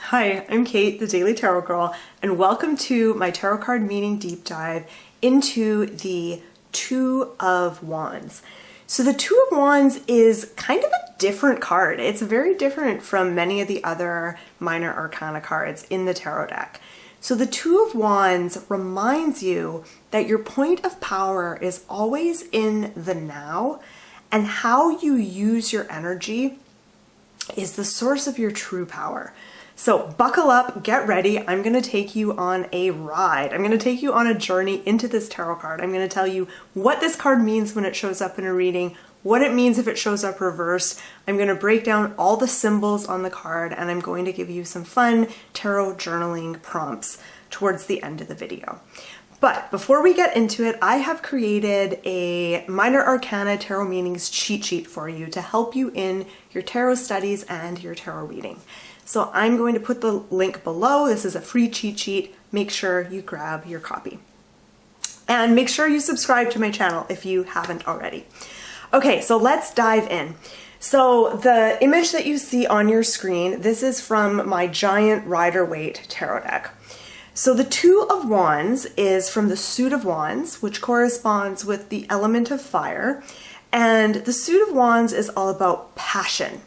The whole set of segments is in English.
Hi, I'm Kate, the Daily Tarot Girl, and welcome to my tarot card meaning deep dive into the Two of Wands. So the Two of Wands is kind of a different card. It's very different from many of the other minor arcana cards in the tarot deck. So the Two of Wands reminds you that your point of power is always in the now, and how you use your energy is the source of your true power. So buckle up, get ready. I'm going to take you on a ride. I'm going to take you on a journey into this tarot card. I'm going to tell you what this card means when it shows up in a reading, what it means if it shows up reversed. I'm going to break down all the symbols on the card, and I'm going to give you some fun tarot journaling prompts towards the end of the video. But before we get into it, I have created a Minor Arcana Tarot Meanings cheat sheet for you to help you in your tarot studies and your tarot reading. So I'm going to put the link below. This is a free cheat sheet. Make sure you grab your copy. And make sure you subscribe to my channel if you haven't already. Okay, so let's dive in. So the image that you see on your screen, this is from my Giant Rider Waite Tarot deck. So the Two of Wands is from the Suit of Wands, which corresponds with the element of fire. And the Suit of Wands is all about passion.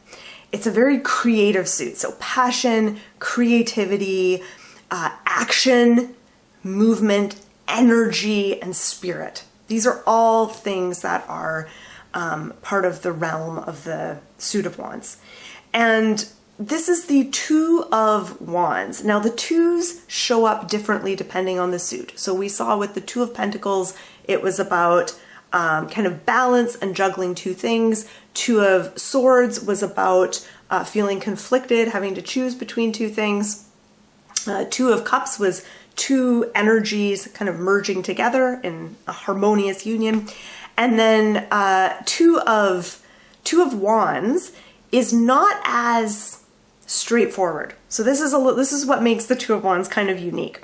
It's a very creative suit. So passion, creativity, action, movement, energy, and spirit. These are all things that are part of the realm of the Suit of Wands. And this is the Two of Wands. Now the twos show up differently depending on the suit. So we saw with the Two of Pentacles, it was about kind of balance and juggling two things. Two of Swords was about feeling conflicted, having to choose between two things. Two of Cups was two energies kind of merging together in a harmonious union. And then Two of Wands is not as straightforward. So this is what makes the Two of Wands kind of unique.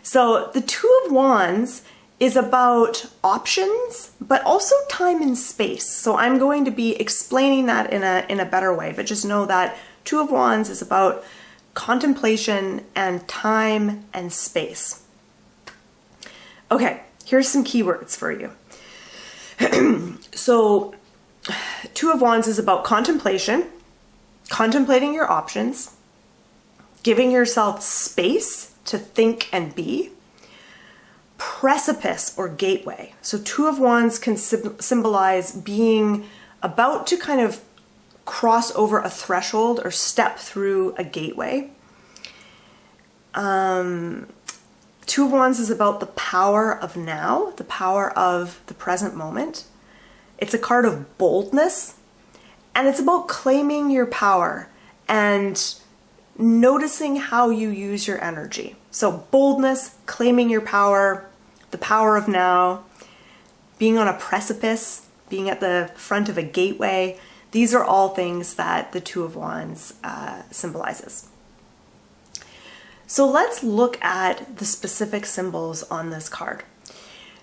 So the Two of Wands is about options, but also time and space. So I'm going to be explaining that in a better way, but just know that Two of Wands is about contemplation and time and space. Okay, here's some keywords for you. So Two of Wands is about contemplation, contemplating your options, giving yourself space to think and be. Precipice or gateway. So Two of Wands can symbolize being about to kind of cross over a threshold or step through a gateway. Two of Wands is about the power of now, the power of the present moment. It's a card of boldness, and it's about claiming your power and noticing how you use your energy. So boldness, claiming your power, the power of now, being on a precipice, being at the front of a gateway. These are all things that the Two of Wands symbolizes. So let's look at the specific symbols on this card.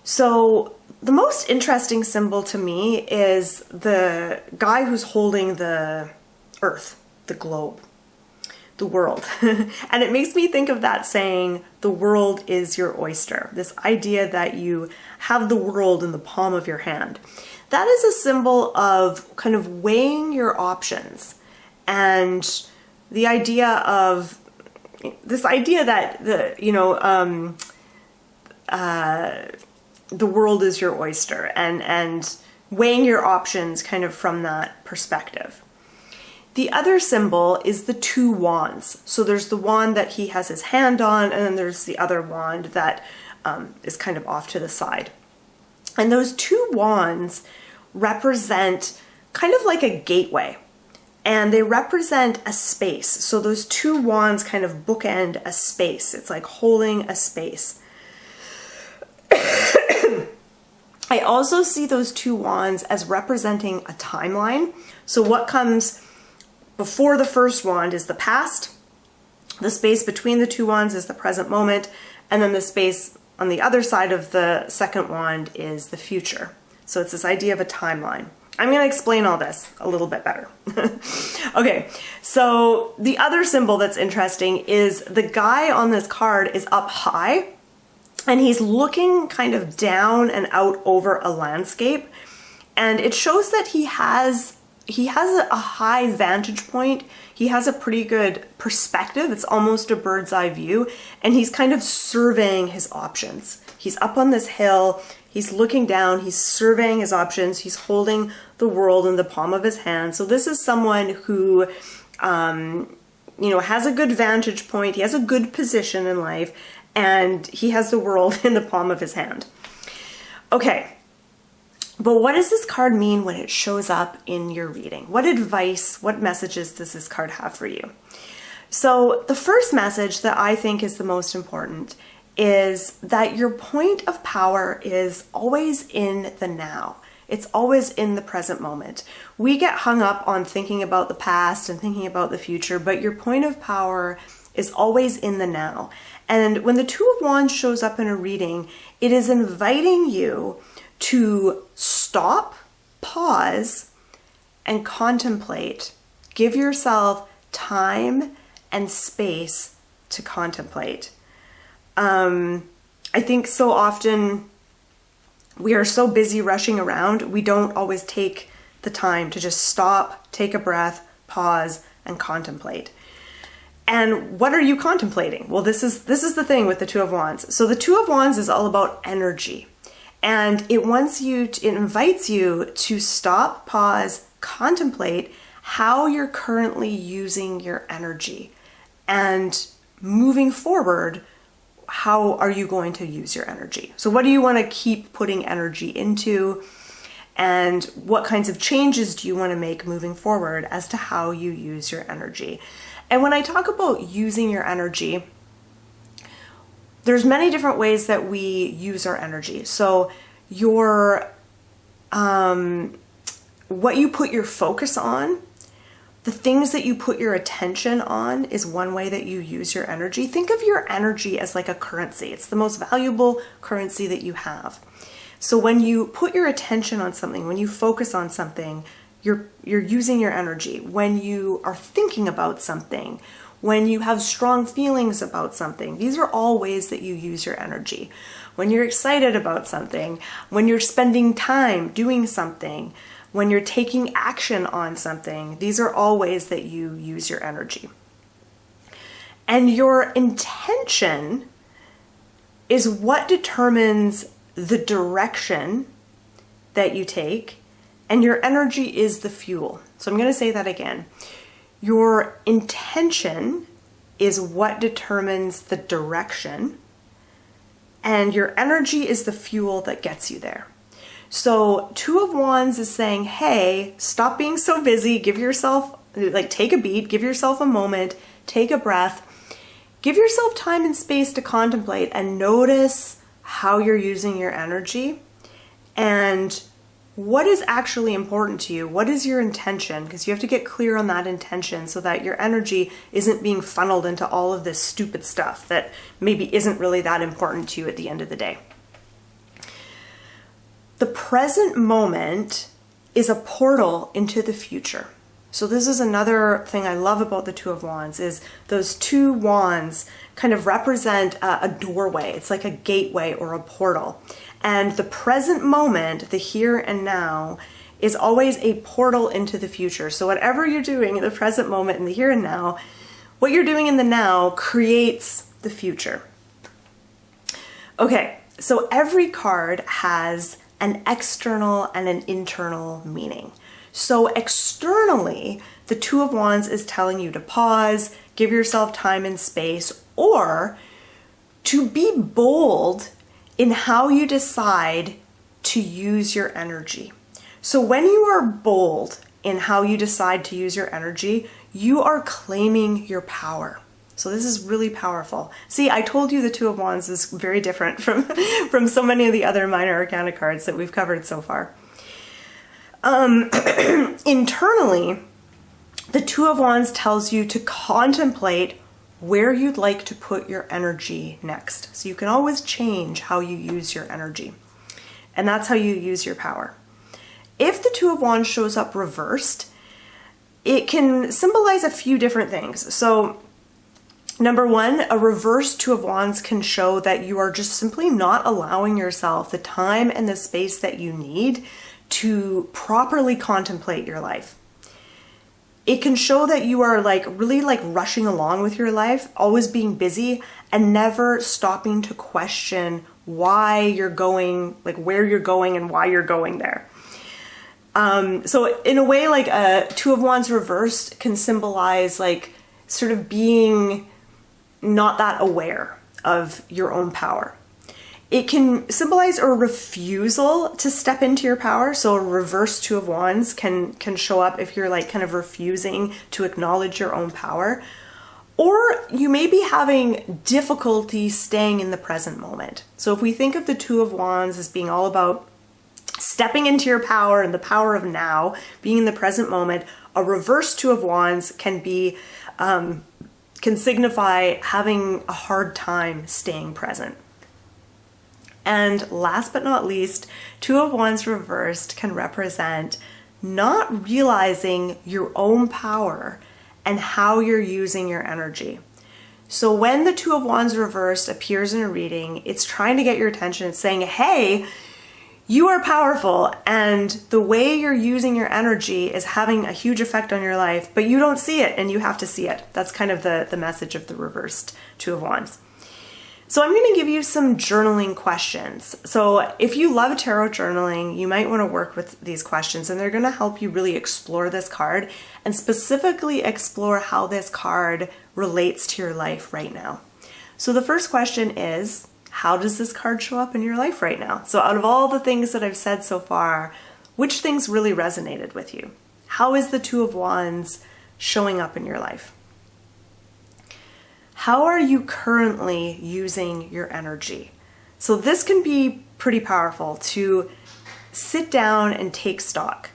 So the most interesting symbol to me is the guy who's holding the earth, the globe, the world. And it makes me think of that saying, the world is your oyster. This idea that you have the world in the palm of your hand. That is a symbol of kind of weighing your options, and the idea of this idea that the world is your oyster, and weighing your options kind of from that perspective. The other symbol is the Two Wands. So there's the wand that he has his hand on, and then there's the other wand that is kind of off to the side. And those two wands represent kind of like a gateway, and they represent a space. So those two wands kind of bookend a space. It's like holding a space. I also see those two wands as representing a timeline. So what comes before the first wand is the past, the space between the two wands is the present moment, and then the space on the other side of the second wand is the future. So it's this idea of a timeline. I'm going to explain all this a little bit better. Okay, so the other symbol that's interesting is the guy on this card is up high and he's looking kind of down and out over a landscape. And it shows that he has a high vantage point. He has a pretty good perspective. It's almost a bird's eye view. And he's kind of surveying his options. He's up on this hill. He's looking down. He's surveying his options. He's holding the world in the palm of his hand. So this is someone who, has a good vantage point. He has a good position in life. And he has the world in the palm of his hand. Okay. But what does this card mean when it shows up in your reading? What advice, what messages does this card have for you? So the first message that I think is the most important is that your point of power is always in the now. It's always in the present moment. We get hung up on thinking about the past and thinking about the future, but your point of power is always in the now. And when the Two of Wands shows up in a reading, it is inviting you to stop, pause, and contemplate. Give yourself time and space to contemplate. I think so often we are so busy rushing around, we don't always take the time to just stop, take a breath, pause, and contemplate. And what are you contemplating? Well, this is the thing with the Two of Wands. So the Two of Wands is all about energy. And it invites you to stop, pause, contemplate how you're currently using your energy. And moving forward, how are you going to use your energy? So what do you want to keep putting energy into? And what kinds of changes do you want to make moving forward as to how you use your energy? And when I talk about using your energy, there's many different ways that we use our energy. So what you put your focus on, the things that you put your attention on is one way that you use your energy. Think of your energy as like a currency. It's the most valuable currency that you have. So when you put your attention on something, when you focus on something, you're using your energy. When you are thinking about something, when you have strong feelings about something, these are all ways that you use your energy. When you're excited about something, when you're spending time doing something, when you're taking action on something, these are all ways that you use your energy. And your intention is what determines the direction that you take, and your energy is the fuel. So I'm going to say that again. Your intention is what determines the direction, and your energy is the fuel that gets you there. So Two of Wands is saying, hey, stop being so busy, give yourself, take a beat, give yourself a moment, take a breath, give yourself time and space to contemplate and notice how you're using your energy and what is actually important to you. What is your intention? Because you have to get clear on that intention so that your energy isn't being funneled into all of this stupid stuff that maybe isn't really that important to you at the end of the day. The present moment is a portal into the future. So this is another thing I love about the Two of Wands is those two wands kind of represent a doorway. It's like a gateway or a portal. And the present moment, the here and now, is always a portal into the future. So whatever you're doing in the present moment, in the here and now, what you're doing in the now creates the future. Okay, so every card has an external and an internal meaning. So externally, the Two of Wands is telling you to pause, give yourself time and space, or to be bold in how you decide to use your energy. So when you are bold in how you decide to use your energy, you are claiming your power. So this is really powerful. See, I told you the Two of Wands is very different from so many of the other minor arcana cards that we've covered so far. Internally, the Two of Wands tells you to contemplate where you'd like to put your energy next. So you can always change how you use your energy. And that's how you use your power. If the Two of Wands shows up reversed, it can symbolize a few different things. So number one, a reversed Two of Wands can show that you are just simply not allowing yourself the time and the space that you need to properly contemplate your life. It can show that you are really rushing along with your life, always being busy and never stopping to question why you're going, where you're going and why you're going there. So in a way, a Two of Wands reversed can symbolize sort of being not that aware of your own power. It can symbolize a refusal to step into your power. So a reverse Two of Wands can show up if you're kind of refusing to acknowledge your own power. Or you may be having difficulty staying in the present moment. So if we think of the Two of Wands as being all about stepping into your power and the power of now, being in the present moment, a reverse Two of Wands can be can signify having a hard time staying present. And last but not least, Two of Wands reversed can represent not realizing your own power and how you're using your energy. So when the Two of Wands reversed appears in a reading, it's trying to get your attention. It's saying, hey, you are powerful and the way you're using your energy is having a huge effect on your life, but you don't see it and you have to see it. That's kind of the message of the reversed Two of Wands. So I'm going to give you some journaling questions. So if you love tarot journaling, you might want to work with these questions and they're going to help you really explore this card and specifically explore how this card relates to your life right now. So the first question is, how does this card show up in your life right now? So out of all the things that I've said so far, which things really resonated with you? How is the Two of Wands showing up in your life? How are you currently using your energy? So this can be pretty powerful to sit down and take stock.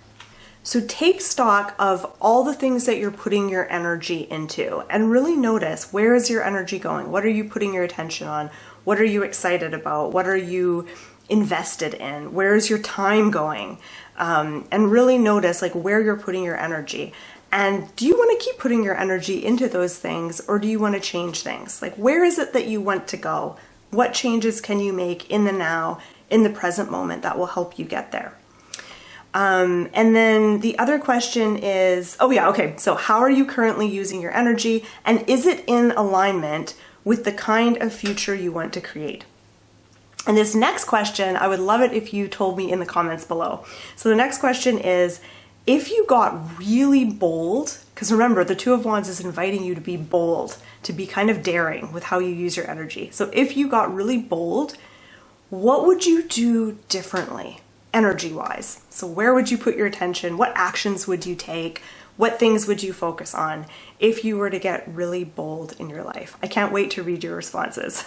So take stock of all the things that you're putting your energy into and really notice, where is your energy going? What are you putting your attention on? What are you excited about? What are you invested in? Where is your time going? And really notice where you're putting your energy. And do you want to keep putting your energy into those things, or do you want to change things? Where is it that you want to go? What changes can you make in the now, in the present moment that will help you get there? And then the other question is, so how are you currently using your energy? And is it in alignment with the kind of future you want to create? And this next question, I would love it if you told me in the comments below. So the next question is, if you got really bold, because remember, the Two of Wands is inviting you to be bold, to be kind of daring with how you use your energy. So if you got really bold, what would you do differently, energy-wise? So where would you put your attention? What actions would you take? What things would you focus on if you were to get really bold in your life? I can't wait to read your responses.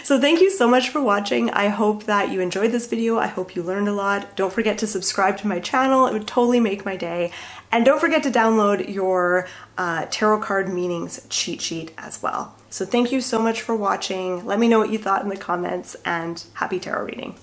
So thank you so much for watching. I hope that you enjoyed this video. I hope you learned a lot. Don't forget to subscribe to my channel. It would totally make my day. And don't forget to download your tarot card meanings cheat sheet as well. So thank you so much for watching. Let me know what you thought in the comments, and happy tarot reading.